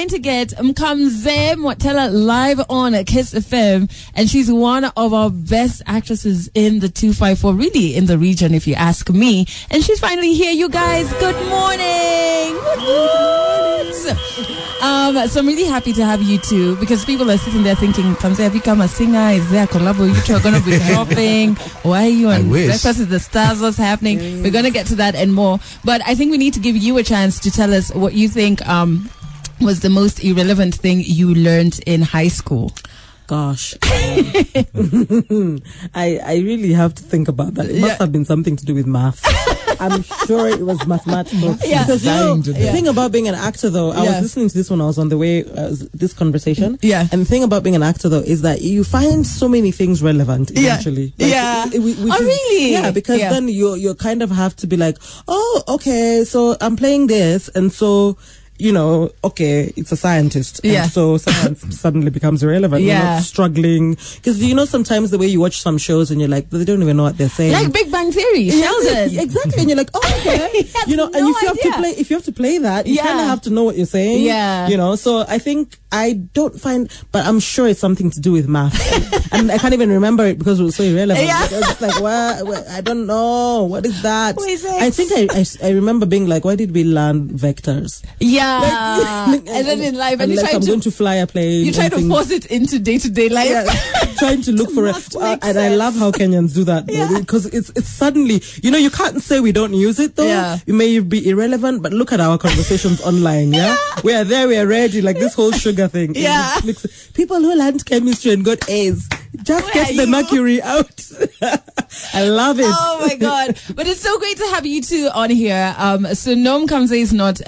trying to get Mkamzee Mwatela live on Kiss FM, and she's one of our best actresses in the 254, really in the region, if you ask me. And she's finally here, you guys. Good morning. So I'm really happy to have you two, because people are sitting there thinking, Mkamzee, have you become a singer? Is there a collabo? You two are going to be dropping. Why are you on Breakfast with the Stars? What's happening? We're going to get to that and more. But I think we need to give you a chance to tell us what you think was the most irrelevant thing you learned in high school. Gosh, I really have to think about that. It must have been something to do with math. I'm sure it was mathematical. Yeah. Because the thing about being an actor, though, I was listening to this when I was on the way, this conversation. Yeah. And the thing about being an actor, though, is that you find so many things relevant eventually. Really? Yeah, because then you kind of have to be like, oh, okay, so I'm playing this, and so, you know, okay, it's a scientist. Yeah. And so science suddenly becomes irrelevant. Yeah. You're not struggling. Because, you know, sometimes the way you watch some shows and you're like, they don't even know what they're saying. Like Big Bang Theory, Sheldon. Exactly. And you're like, oh, okay. You know, and if you have to play that, you kind of have to know what you're saying. Yeah. You know, so I think I don't find, but I'm sure it's something to do with math. and I can't even remember it because it was so irrelevant. Yeah. Like, I was just like, what? I don't know. What is that? What is it? I think I remember being like, why did we learn vectors? Yeah. And then in life, and you like, I'm going to fly a plane. You try to force it into day-to-day life. Yeah, trying to look for it. And I love how Kenyans do that. Because it's suddenly, you know, you can't say we don't use it though. Yeah. It may be irrelevant, but look at our conversations online. Yeah. We are there, we are ready. Like this whole sugar thing. Yeah. People who learned chemistry and got A's. Just get the mercury out. I love it. Oh my God. But it's so great to have you two on here. So no, Mkamzee is not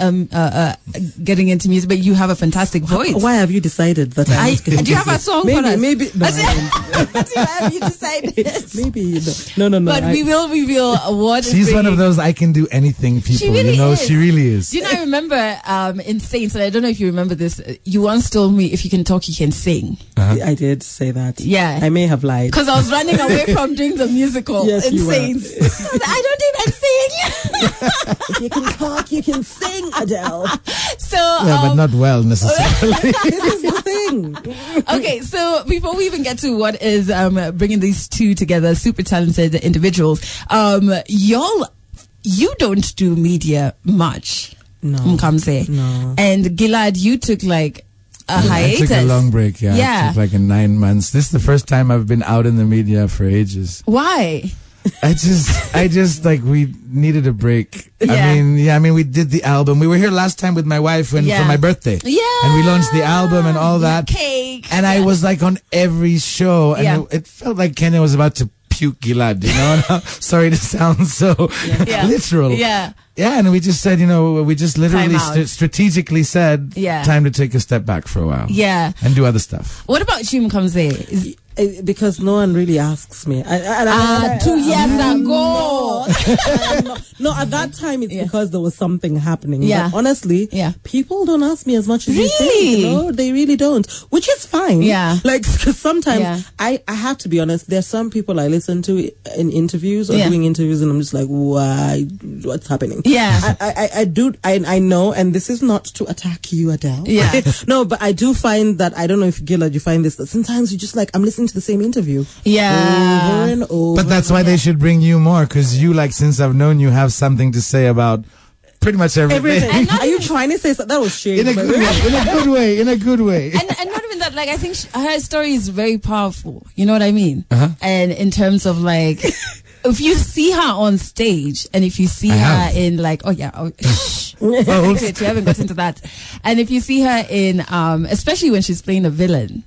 getting into music, but you have a fantastic voice. Why have you decided that do you have a song for us? Maybe. No, have you decided? Maybe. No. But we will reveal what she's one of those I can do anything people. She really is. She really is. Do you know, I remember in Saints, and I don't know if you remember this, you once told me if you can talk, you can sing. I did say that. Yeah. I may have lied. Because I was running away from doing the musical in Saints. I don't even sing. If you can talk, you can sing, Adele. So, but not well necessarily. This is the thing. Okay, so before we even get to what is bringing these two together, super talented individuals, you don't do media much, Mkamzee. No. And Gilad, you took like a hiatus. I took a long break, I took like 9 months. This is the first time I've been out in the media for ages. Why? I just like, we needed a break. Yeah. I mean, we did the album. We were here last time with my wife for my birthday. Yeah. And we launched the album and all that. Cake. And I was like on every show, and it felt like Kenya was about to puke Gilad, you know? Sorry to sound so literal. Yeah. Yeah, and we just said, we just literally strategically said, time to take a step back for a while. Yeah. And do other stuff. What about you, Mkamzee? Because no one really asks me. 2 years ago. No, at that time it's because there was something happening. Yeah. But honestly, people don't ask me as much as you think. No, they really don't. Which is fine. Yeah. Like, cause sometimes I have to be honest. There's some people I listen to in interviews or doing interviews, and I'm just like, why? What's happening? Yeah. I know, and this is not to attack you, Adele. Yeah. No, but I do find that, I don't know if Gilad, you find this, that sometimes you just like, I'm listening to the same interview. Yeah. Over and over. But that's why they should bring you more, because you, like, since I've known you, have something to say about pretty much everything. Are you trying to say that? That was shade. In a good way. In a good way. And not even that, like, I think her story is very powerful. You know what I mean? Uh-huh. And in terms of, like, if you see her on stage, and if you see her in, like, you haven't got into that. And if you see her in, especially when she's playing a villain,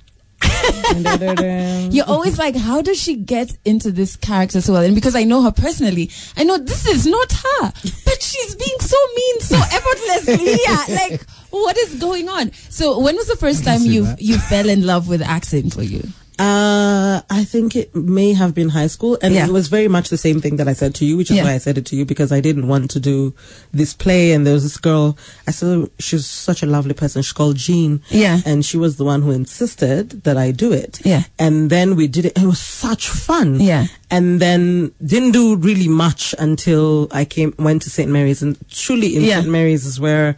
you're always like, how does she get into this character so well? And because I know her personally, I know this is not her, but she's being so mean so effortlessly. Like, what is going on? So when was the first time you fell in love with acting for you? I think it may have been high school, and it was very much the same thing that I said to you, which is why I said it to you, because I didn't want to do this play. And there was this girl, she was such a lovely person. She's called Jean. Yeah. And she was the one who insisted that I do it. Yeah. And then we did it. It was such fun. Yeah. And then didn't do really much until I went to St. Mary's. And truly in St. Mary's is where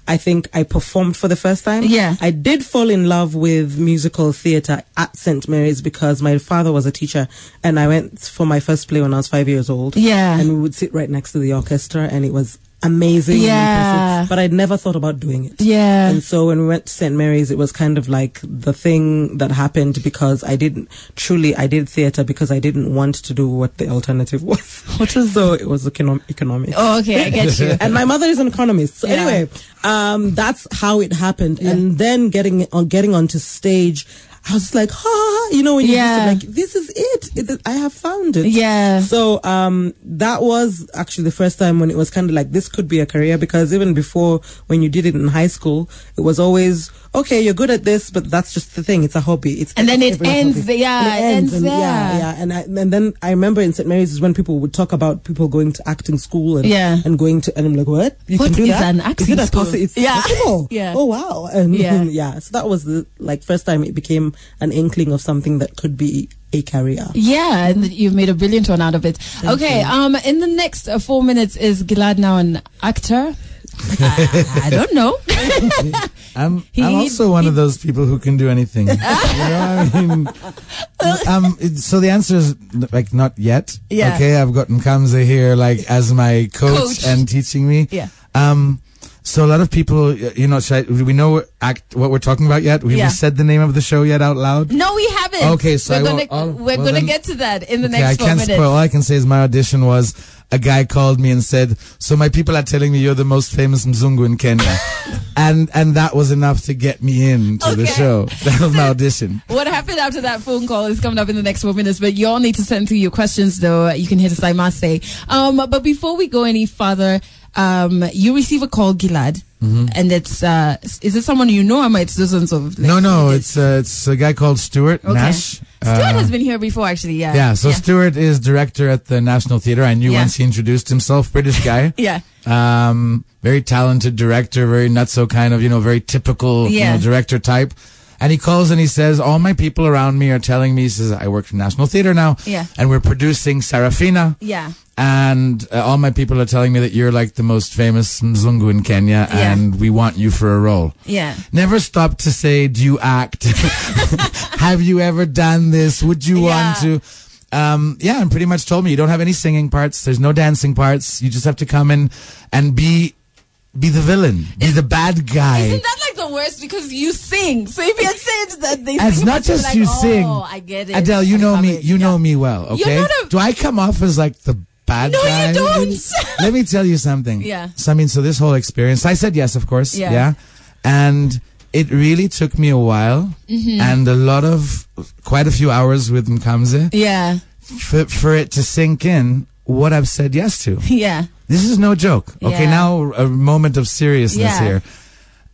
I think I performed for the first time. Yeah. I did fall in love with musical theatre at St. Mary's because my father was a teacher, and I went for my first play when I was 5 years old. Yeah. And we would sit right next to the orchestra, and it was amazing. Yeah. But I'd never thought about doing it. Yeah. And so when we went to St. Mary's, it was kind of like the thing that happened because I did theatre because I didn't want to do what the alternative was. What was so it was economics. Oh, okay, I get you. And my mother is an economist. So anyway, that's how it happened. Yeah. And then getting onto stage, I was like, when you like, this is it. I have found it. Yeah. So, that was actually the first time when it was kind of like, this could be a career, because even before, when you did it in high school, it was always, okay, you're good at this, but that's just the thing. It's a hobby. And then it ends. Yeah. It ends there. Yeah. And then I remember in St. Mary's is when people would talk about people going to acting school and going to, and I'm like, what? You what can do is that? An acting school? It's possible. Yeah. Oh, wow. And so that was the first time it became an inkling of something that could be a career. Yeah, and you've made a brilliant one out of it. Thank you. In the next 4 minutes, is Gilad now an actor? I don't know. I'm also one of those people who can do anything. So the answer is like not yet. Yeah. Okay, I've got Mkamzee here like as my coach and teaching me. Yeah. So a lot of people, do we know what we're talking about yet? We said the name of the show yet out loud? No, we haven't. Okay, so we're gonna get to that in the next 4 minutes. I can't spoil. All I can say is my audition was a guy called me and said, so my people are telling me you're the most famous Mzungu in Kenya. and that was enough to get me into the show. That was my audition. What happened after that phone call is coming up in the next 4 minutes, but you all need to send through your questions, though. You can hit us, I must say. But before we go any further, you receive a call, Gilad, and it's is it someone you know, or it's dozens of? Like, no, it's a guy called Stuart Nash. Stuart has been here before, actually. Yeah. So Stuart is director at the National Theatre. I knew once he introduced himself. British guy. Yeah. Very talented director. Very nutso kind of, very typical director type. And he calls and he says, all my people around me are telling me, he says, I work for National Theatre now. Yeah. And we're producing Sarafina. Yeah. And all my people are telling me that you're like the most famous Mzungu in Kenya and we want you for a role. Yeah. Never stopped to say, do you act? Have you ever done this? Would you want to? And pretty much told me you don't have any singing parts. There's no dancing parts. You just have to come in and be the villain. Be the bad guy. Isn't that like the worst? Because you sing. So if you had said that they sing. It's not just like, you sing. Oh, I get it. Adele, you know me. You know me well, okay? Do I come off as like the bad guy? No, you don't. Let me tell you something. Yeah. So this whole experience, I said yes, of course. Yeah. And it really took me a while and quite a few hours with Mkamzee. Yeah. For it to sink in what I've said yes to. Yeah. This is no joke. Okay, now a moment of seriousness here.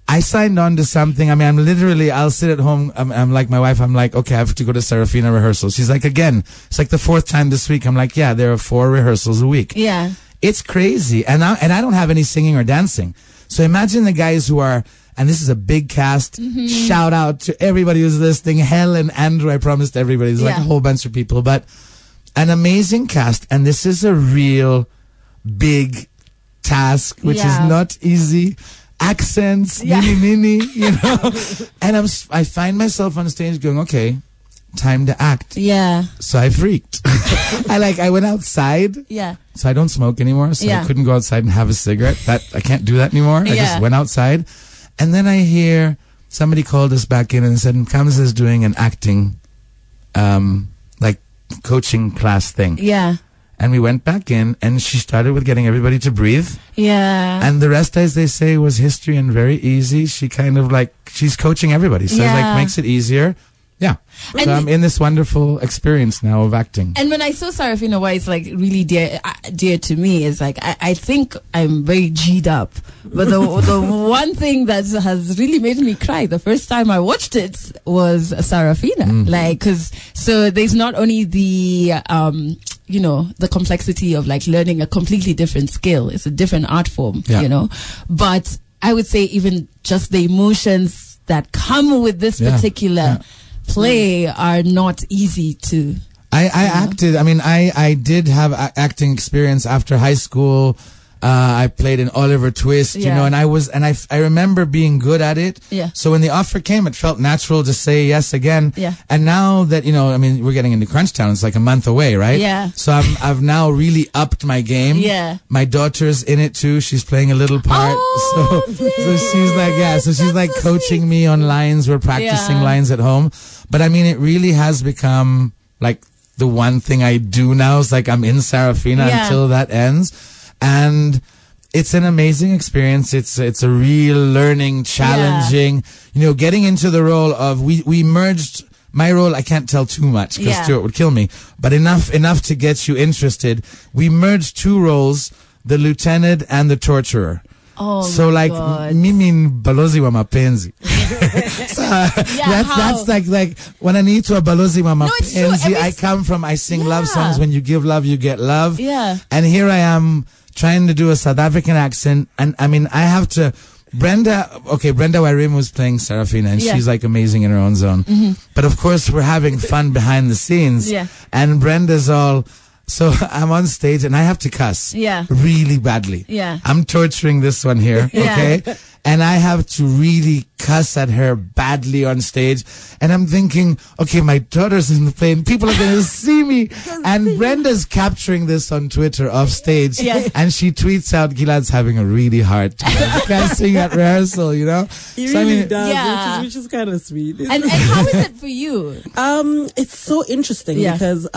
I signed on to something. I mean, I'll sit at home. I'm like my wife. I'm like, okay, I have to go to Sarafina rehearsals. She's like, again, it's like the 4th time this week. I'm like, yeah, there are 4 rehearsals a week. Yeah. It's crazy. And I don't have any singing or dancing. So imagine the guys who are, and this is a big cast. Shout out to everybody who's listening. Helen, Andrew, I promised everybody. There's like a whole bunch of people, but an amazing cast. And this is a real big task, which is not easy. Accents, mini, and I find myself on stage going, okay, time to act. Yeah. So I freaked. I went outside. Yeah. So I don't smoke anymore. So I couldn't go outside and have a cigarette. I can't do that anymore. I just went outside. And then I hear somebody called us back in and said, Mkamzee is doing an acting, coaching class thing. Yeah. And we went back in, and she started with getting everybody to breathe. Yeah. And the rest, as they say, was history and very easy. She kind of she's coaching everybody. So makes it easier. Yeah. And so I'm in this wonderful experience now of acting. And when I saw Sarafina, why it's like really dear to me is like, I think I'm very G'd up. But the one thing that has really made me cry the first time I watched it was Sarafina. So there's not only the, the complexity of learning a completely different skill. It's a different art form, but I would say even just the emotions that come with this particular play are not easy to. I acted. I mean, I did have acting experience after high school. I played in Oliver Twist, you know, and I remember being good at it. Yeah. So when the offer came, it felt natural to say yes again. Yeah. And now that, you know, I mean, we're getting into Crunch Town. It's like a month away, right? Yeah. So I've now really upped my game. Yeah. My daughter's in it too. She's playing a little part. Oh, so she's like, so she's like coaching me on lines. We're practicing lines at home. But I mean, it really has become like the one thing I do now. Is like I'm in Sarafina until that ends. And it's an amazing experience. It's a real learning, challenging, you know, getting into the role of, we merged my role. I can't tell too much because Stuart would kill me, but enough to get you interested. We merged two roles, the lieutenant and the torturer. Oh, so like mimi balozi wa mapenzi. So, that's like when I need to a balozi wa mapenzi, I sing love songs. When you give love, you get love. Yeah. And here I am trying to do a South African accent, and I mean, I have to. Brenda Wairimu was playing Sarafina, and she's like amazing in her own zone. Mm-hmm. But of course, we're having fun behind the scenes. Yeah. And Brenda's all. So I'm on stage and I have to cuss. Yeah. Really badly. Yeah. I'm torturing this one here. Okay. And I have to really cuss at her badly on stage. And I'm thinking, okay, my daughter's in the plane. People are going to see me. And Brenda's capturing this on Twitter off stage. Yeah. And she tweets out, Gilad's having a really hard time cussing at rehearsal, you know? He really does, which is kind of sweet. And how is it for you? It's so interesting because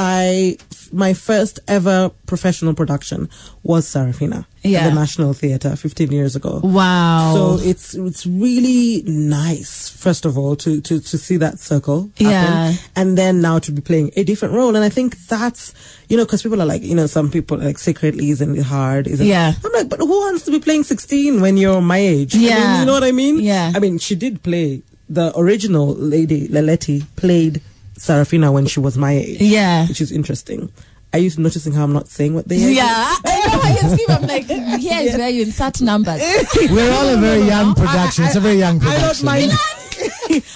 my first ever professional production was Sarafina at the National Theatre 15 years ago. Wow. So it's really nice, first of all, to see that circle happen, and then now to be playing a different role. And I think that's, you know, because people are like, you know, some people are like, secretly isn't it hard? I'm like, but who wants to be playing 16 when you're my age? Yeah. I mean, you know what I mean? Yeah. I mean, she did play, the original lady, Leletti, played Sarafina when she was my age. Yeah. Which is interesting. Are you noticing how I'm not saying what they are? Yeah. I know how you scream. I'm like, here's where you insert numbers. We're all a very young production. It's a very young production.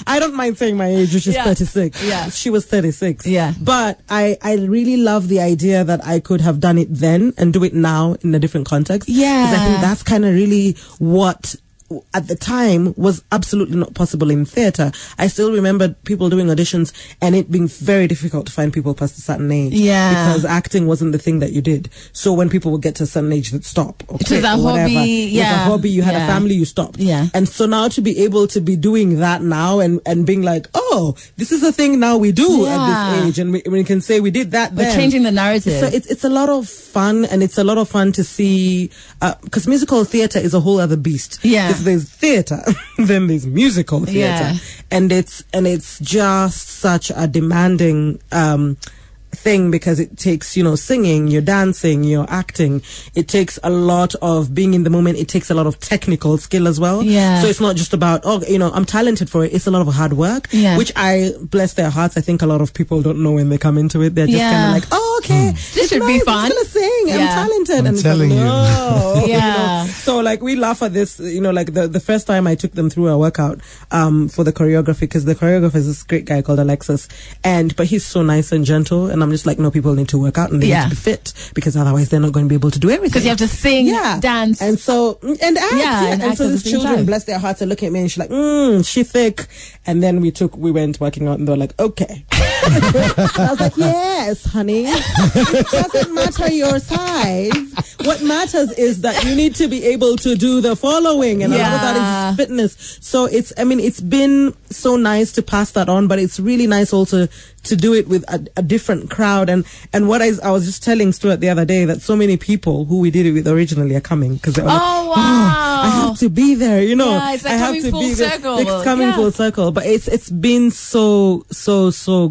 I don't mind saying my age, which is 36. Yeah. She was 36. Yeah. But I really love the idea that I could have done it then and do it now in a different context. Yeah. Because I think that's kind of really what at the time was absolutely not possible in theatre. I still remember people doing auditions and it being very difficult to find people past a certain age. Yeah. Because acting wasn't the thing that you did. So when people would get to a certain age, they'd stop. Or it was a hobby. It was a hobby. You had a family, you stopped. Yeah. And so now to be able to be doing that now and being like, oh, this is a thing now we do at this age. And we can say we did that then. We're changing the narrative. So it's a lot of fun, and it's a lot of fun to see, because musical theatre is a whole other beast. Yeah. There's theatre, then there's musical theatre, and it's just such a demanding thing, because it takes, you know, singing, you're dancing, you're acting. It takes a lot of being in the moment. It takes a lot of technical skill as well. Yeah. So it's not just about, oh, you know, I'm talented for it. It's a lot of hard work, which I, bless their hearts, I think a lot of people don't know when they come into it. They're just kind of like, oh, okay, this should be fun. I'm gonna sing. I'm talented. I'm telling you. Yeah. You know? So like we laugh at this, you know, like the first time I took them through a workout for the choreography, because the choreographer is this great guy called Alexis, but he's so nice and gentle, and I'm just like, no, people need to work out and they need to be fit, because otherwise they're not going to be able to do everything. Because you have to sing, dance, and so and act. And so these children, bless their hearts, are looking at me and she's like, she thick. And then we went working out, and they're like, okay. I was like, yes, honey. It doesn't matter your size. What matters is that you need to be able to do the following, and a lot of that is fitness. So it's been so nice to pass that on, but it's really nice also to do it with a different crowd. And what I was just telling Stuart the other day, that so many people who we did it with originally are coming, because they're like, I have to be there, you know. Yeah, it's like coming full circle. It's coming full circle. But it's been so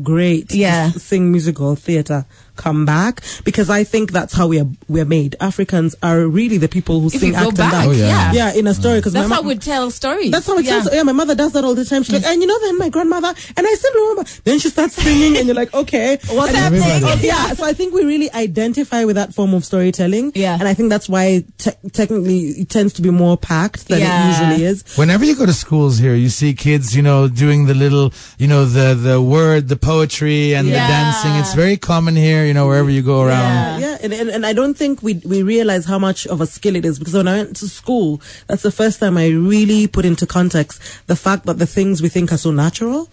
great to sing musical theatre come back, because I think that's how we're made. Africans are really the people who sing, act, and dance. In a story, because that's how we tell stories. That's how it tells. Yeah, my mother does that all the time. She's like, and you know, then my grandmother, and I still remember. Then she starts singing, and you're like, okay, what's happening? So I think we really identify with that form of storytelling. Yeah, and I think that's why technically it tends to be more packed than it usually is. Whenever you go to schools here, you see kids, you know, doing the little, you know, the word, the poetry, and the dancing. It's very common here. you know, wherever you go around. Yeah. And I don't think we realize how much of a skill it is, because when I went to school, that's the first time I really put into context the fact that the things we think are so natural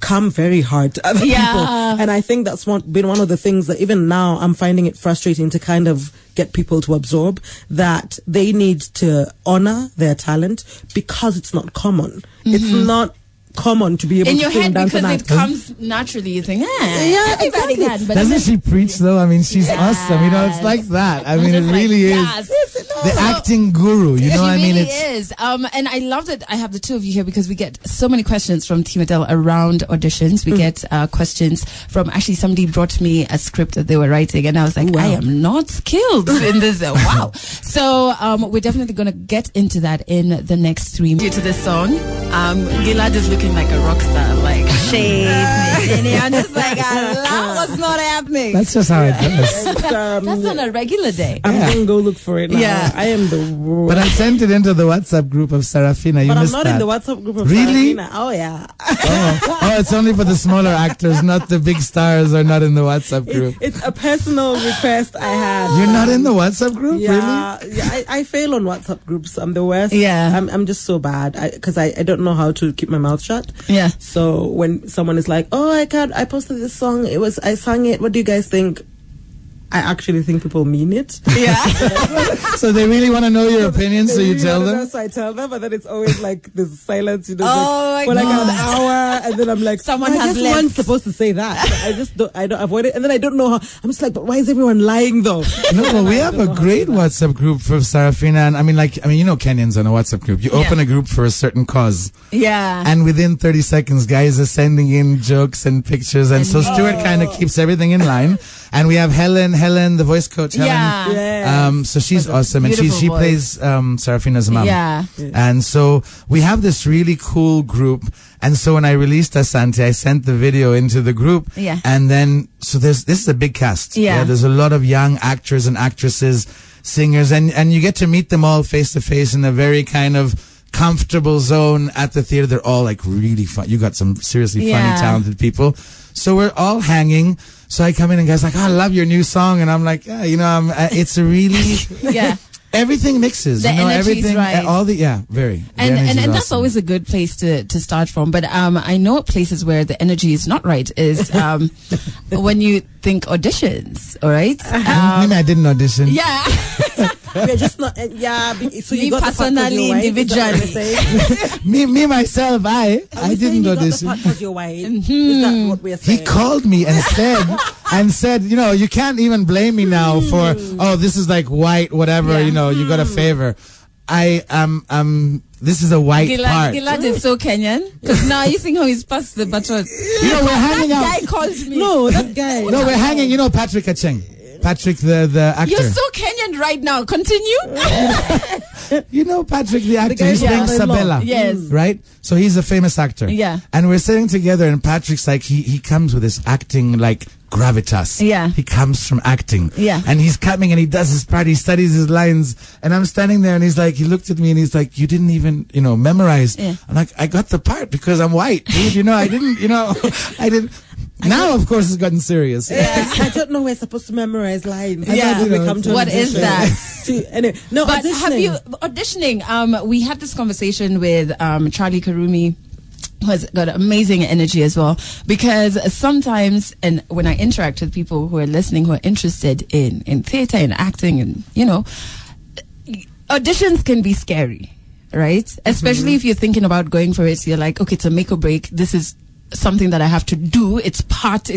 come very hard to other people. And I think that's been one of the things that even now I'm finding it frustrating to kind of get people to absorb, that they need to honor their talent because it's not common. It's not common to be able in to your sing, head, dance, because and it act. comes naturally. You think, yeah, everybody exactly. can. But Doesn't she preach though? I mean, she's awesome. You know, it's like that. I mean, it really is. The acting guru, you know what I mean? It really is. And I love that I have the two of you here, because we get so many questions from Team Adele around auditions. We get questions from, actually, somebody brought me a script that they were writing, and I was like, I am not skilled in this. Wow. So we're definitely going to get into that in the next 3 minutes. Due to this song, Gilad is looking like a rock star, like shades. And I'm just like, that was not happening. That's just how it goes. That's on a regular day. I'm going to go look for it now. Yeah. I am the worst. But I sent it into the WhatsApp group of Sarafina. You But I'm missed not that. in the WhatsApp group of Really? Sarafina. Oh, yeah. Oh, it's only for the smaller actors, not the big stars are not in the WhatsApp group. It's a personal request I had. You're not in the WhatsApp group? Yeah, Really? yeah. I fail on WhatsApp groups. I'm the worst. Yeah. I'm just so bad because I don't know how to keep my mouth shut. Yeah. So when someone is like, "Oh, I posted this song. I sang it. What do you guys think?" I actually think people mean it. Yeah. So they really want to know your opinion, so you tell them? So I tell them, but then it's always like this silence, you know, Oh, for like my an God. hour, and then I'm like, Someone I has guess left. one's supposed to say that. I don't avoid it, and then I don't know how. I'm just like, but why is everyone lying though? No, but we have a great WhatsApp group for Sarafina, and I mean, you know, Kenyans on a WhatsApp group. You open a group for a certain cause, Yeah. and within 30 seconds, guys are sending in jokes and pictures, and so Stuart kind of keeps everything in line. And we have Helen, the voice coach, Helen. Yeah. So she's awesome, and beautiful she voice. plays Sarafina's mom. Yeah. And so we have this really cool group. And so when I released Asante, I sent the video into the group. Yeah. And then, so this is a big cast. Yeah. There's a lot of young actors and actresses, singers, and you get to meet them all face to face in a very kind of comfortable zone at the theater. They're all like really fun. You got some seriously funny, talented people. So we're all hanging. So I come in and guys like, oh, I love your new song. And I'm like, yeah, you know, it's a really, everything mixes. The you know, energy's everything, right. all the, very. The And energy's that's awesome. always a good place to start from. But I know places where the energy is not right is when you think auditions, all right? Maybe I didn't audition. Yeah. We're just not. So Me you got personally, individually. me myself, I didn't audition. Got the part 'cause you're white. Is that what we're saying? He called me and said, you know, you can't even blame me now for, oh, this is like white, whatever, you know, you got a favor. This is a white part. Gilad is so Kenyan. Because now you think how he's passed the baton. You know, we're hanging out. That guy called me. No, that guy. No, we're hanging, you know, Patrick Acheng. Patrick, the actor. You're so Kenyan right now. Continue. You know Patrick, the actor. guy He's playing Sabella. Yes. Right? So he's a famous actor. Yeah. And we're sitting together and Patrick's like, he comes with his acting like gravitas. Yeah. He comes from acting. Yeah. And he's coming and he does his part, he studies his lines. And I'm standing there and he's like, he looked at me and he's like, you didn't even, you know, memorize. Yeah. I'm like, I got the part because I'm white. Dude, you know, I didn't, you know, I didn't. Now, of course, it's gotten serious. Yeah. I don't know we're supposed to memorize lines. Yeah. We come to What is that? Anyway, no, But auditioning. have you auditioning? We had this conversation with Charlie Karumi, who has got amazing energy as well. Because sometimes, and when I interact with people who are listening, who are interested in theater and acting, and you know, auditions can be scary, right? Especially if you're thinking about going for it. You're like, okay, it's a make or break. This is something that I have to do. It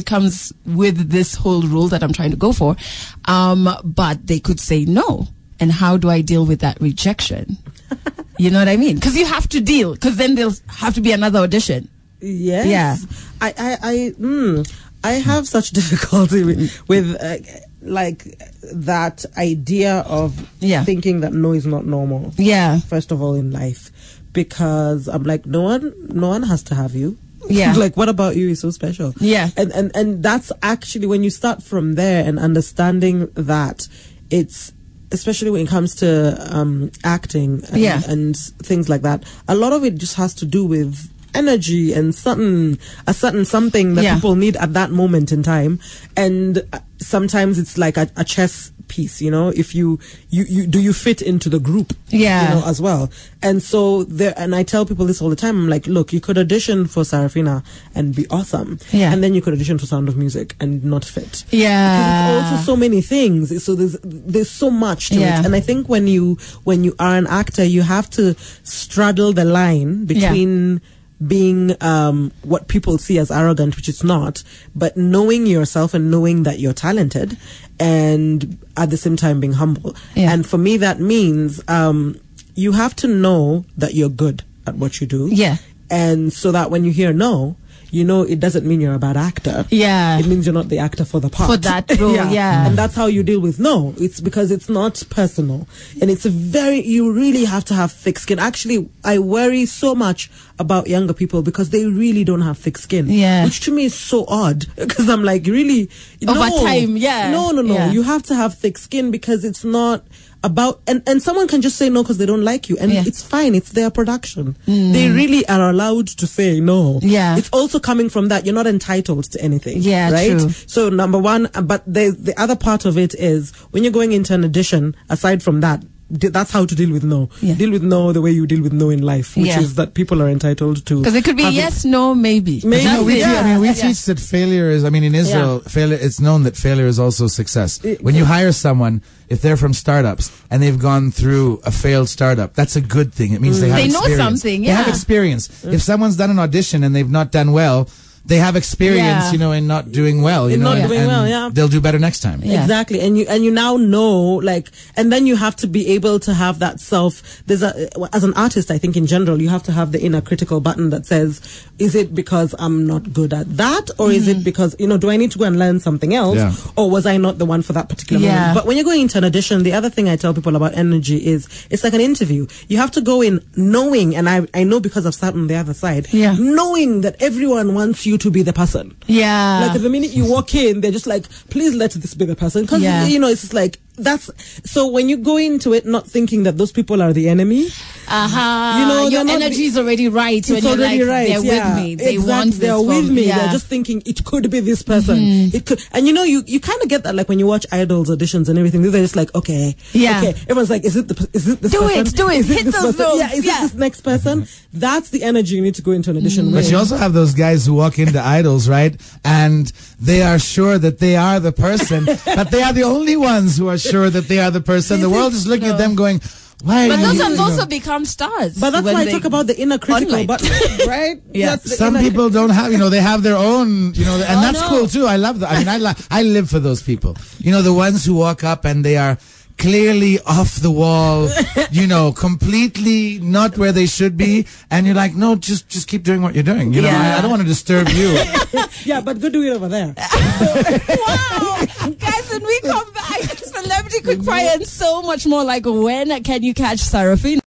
comes with this whole rule that I'm trying to go for. But they could say no. And how do I deal with that rejection? You know what I mean? Because you have to deal, because then there'll have to be another audition. Yes. Yeah. I have such difficulty with like that idea of thinking that no is not normal. Yeah. First of all in life, because I'm like, no one has to have you. Yeah. Like, what about you is so special? Yeah. And that's actually when you start from there and understanding that it's, especially when it comes to acting and things like that, a lot of it just has to do with energy and a certain something that people need at that moment in time. And sometimes it's like a chess piece, you know, if you do you fit into the group, you know, as well. And so and I tell people this all the time. I'm like, look, you could audition for Sarafina and be awesome, and then you could audition for Sound of Music and not fit, because it's also so many things. So there's so much to it. And I think when you are an actor, you have to straddle the line between being what people see as arrogant, which it's not, but knowing yourself and knowing that you're talented, and at the same time being humble. And for me, that means you have to know that you're good at what you do. And so that when you hear no, you know, it doesn't mean you're a bad actor. It means you're not the actor for the part. For that role, And that's how you deal with no. It's because it's not personal. And it's you really have to have thick skin. Actually, I worry so much about younger people because they really don't have thick skin. Which to me is so odd. Because I'm like, really? Over time, No. You have to have thick skin because it's not about, and someone can just say no because they don't like you, and it's fine, it's their production. They really are allowed to say no. It's also coming from that you're not entitled to anything, right? True. So number one, but the other part of it is when you're going into an audition, aside from that, that's how to deal with no. Deal with no the way you deal with no in life, which is that people are entitled to. Because it could be yes, no, maybe. No, we teach that failure is, in Israel, failure, it's known that failure is also success. When you hire someone, if they're from startups and they've gone through a failed startup, that's a good thing. It means they have experience. Know something, They have experience. If someone's done an audition and they've not done well, they have experience, in not doing well, they'll do better next time. Exactly. And you now know, and then you have to be able to have that as an artist, I think in general, you have to have the inner critical button that says, is it because I'm not good at that? Or is it because, do I need to go and learn something else? Or was I not the one for that particular moment? But when you're going into an audition, the other thing I tell people about energy is it's like an interview. You have to go in knowing, and I know because I've sat on the other side, knowing that everyone wants you to be the person. Like the minute you walk in, they're just like, please let this be the person. Because, it's just like, so when you go into it not thinking that those people are the enemy, your energy is already right. It's already right. They're with me. They want they're with me. They're just thinking it could be this person. It could, and you kind of get that, like when you watch Idols auditions and everything. They're just like, okay. Everyone's like, is it this person? Do it. Hit those notes. Is it this next person? That's the energy you need to go into an audition with. But you also have those guys who walk into Idols, right? And they are sure that they are the person, but they are the only ones who are sure that they are the person. The world is looking at them going, why? But those ones also become stars. But that's why I talk about the inner critical button, right? Some people don't have, they have their own, and that's cool too. I love that. I live for those people. The ones who walk up and they are clearly off the wall, completely not where they should be, and you're like, no, just keep doing what you're doing. I don't want to disturb you. But go do it over there. Wow, guys, when we come back, Celebrity Quickfire and so much more. Like, when can you catch Sarafina?